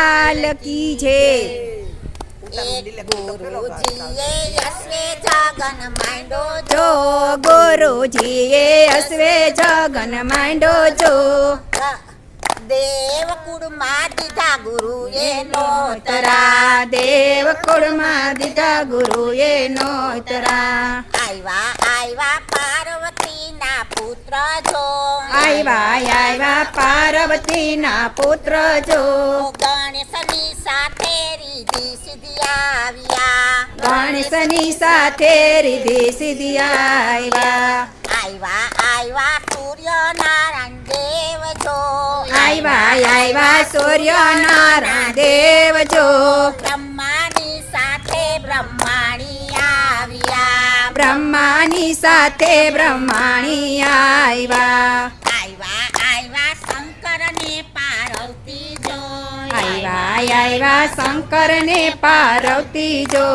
લાલ કી છે। ગુરુજીએ અશ્વે જગન માંડો જો ગુરુજીએ અશ્વે જગન માંડો જો। દેવકુળમાં દીધા ગુરુએ નોતરા દેવકુળમાં દીધા ગુરુએ નોતરા। આવ્યા પાર્વતીના પુત્ર જો આવ્યા પાર્વતીના પુત્ર જો। ગણેશની સાથે રીધિ સિદ્ધિ આવ્યા ગણેશની સાથે રીધિ સિદ્ધિ આવ્યા। આવ્યા સૂર્યનારાયણ દેવ જો આવ્યા સૂર્યનારાયણ દેવ જો। બ્રહ્માની સાથે બ્રહ્માણી આવ્યા બ્રહ્માની સાથે બ્રહ્માણી આવ્યા। શંકરને પાર્વતી જો આવ્યા શંકરને પાર્વતી જો।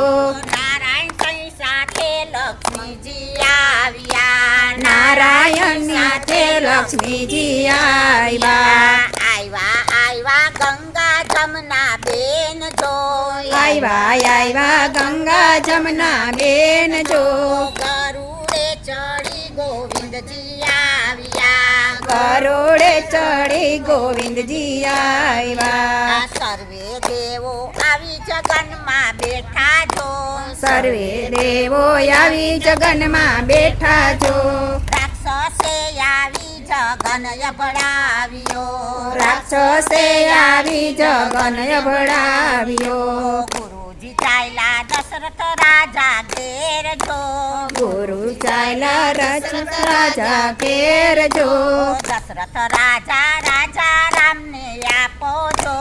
નારાયણ સાથે લક્ષ્મીજી આવ્યા નારાયણ સાથે લક્ષ્મીજી આવ્યા। આવ્યા ગંગા જમના બેન જો આવ્યા ગંગા જમના બેન જો। ગરુડે ચડી ગોવિંદજી આવ્યા ગરુડે ચડી ગોવિંદજી આવ્યા। સર્વે દેવો આવી જગનમાં બેઠા જો સર્વે દેવો આવી જગનમાં બેઠા જો। રાક્ષસે આવી જગન અભડાવ્યો રાક્ષસે આવી જગન અભડાવ્યો। ગુરુજી ચાલ્યા દશરથ રાજા ઘેર જો ગુરુ ચાલ્યા દશરથ રાજા ઘેર જો। દશરથ રાજા રામને આપો જો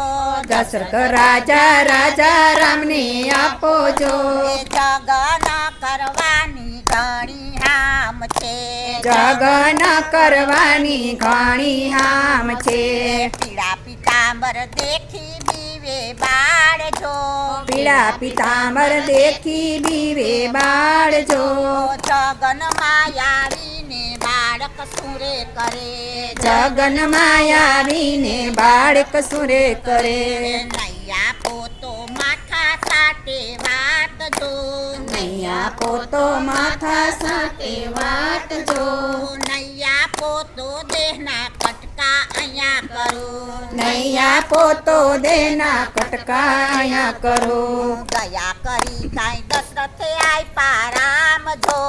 દશરથ રાજા રામને આપો જો। જગન કરવાની ઘણી હામ છે જગન કરવાની ઘણી હામ છે। પીળા પીતાંબર દેખી બીવે બાળજો પીળા પિતાંબર દેખી બીવે બાળજો। જગન માયાવીને બાળક સુરે કરે જગન માયાવીને બાળક સુરે કરે। નૈયા પોતો માથા સાટે વાત જો નૈયા પોતો માથા સાથે વાત જો। નૈયા પોતો દેહના કટકા અહીંયા કરો નૈયા પોતો દેના કટકાયા કરો। દયા કરી કાંઈ દશરથે આપ્યા રામ જો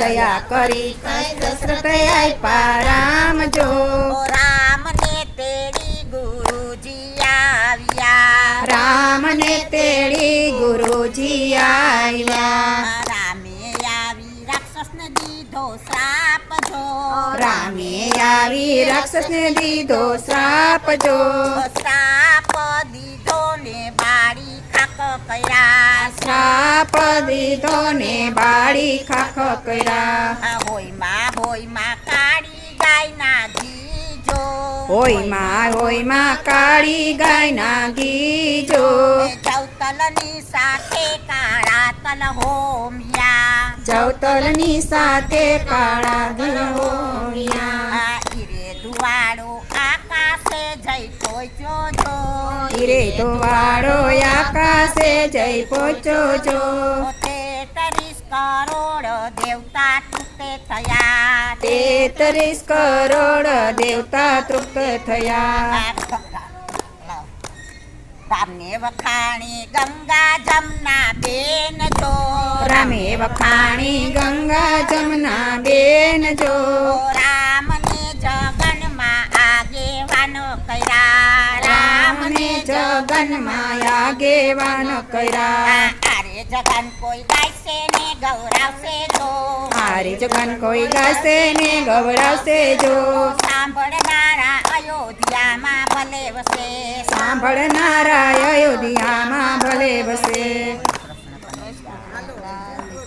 દયા કરી કઈ દશરથ આપ્યા રામ જો। રામને તેડી ગુરુજી આવ્યા રામને તેડી ગુરુજી આવ્યા। રામે આવી રાક્ષસને દીધો શ્રાપ જો રામે આવી રાક્ષસને દીધો શ્રાપ જો। શ્રાપ દીધો ને બાળી ખાક કર્યા શ્રાપ દીધો ને બાળી ખાખ કર્યા। હોયમાં કાળી ગાયના ઘી જો હોયમાં કાળી ગાયના ઘી જો। ચૌતલની સાથે કાળા તલ હોમિયા જવતલની સાથે કાળા ધન હોમિયા। ઈરે ધુવાડો આકાશે જઈ પહોંચ્યો જો હીરે તો વાળો આકાશે જઈ પહોંચો જો। 33 કરોડ દેવતા તૃપ્ત થયા 33 કરોડ દેવતા તૃપ્ત થયા। રામને વખાણી ગંગા જમના બેન જો રામે વખાણી ગંગા જમના બેન જો। રામને જગનમાં આગેવાનો કર્યા રામને જગનમાં આગેવાન કર્યા। આરે જગન કોઈ ગાયશે ને ગૌરવશે જો હારે જગન કોઈ ગાશે ને ગવડાવશે જો। સાંભળનારા અયોધ્યામાં ભલે વસે સાંભળનારા અયોધ્યામાં ભલે વસે।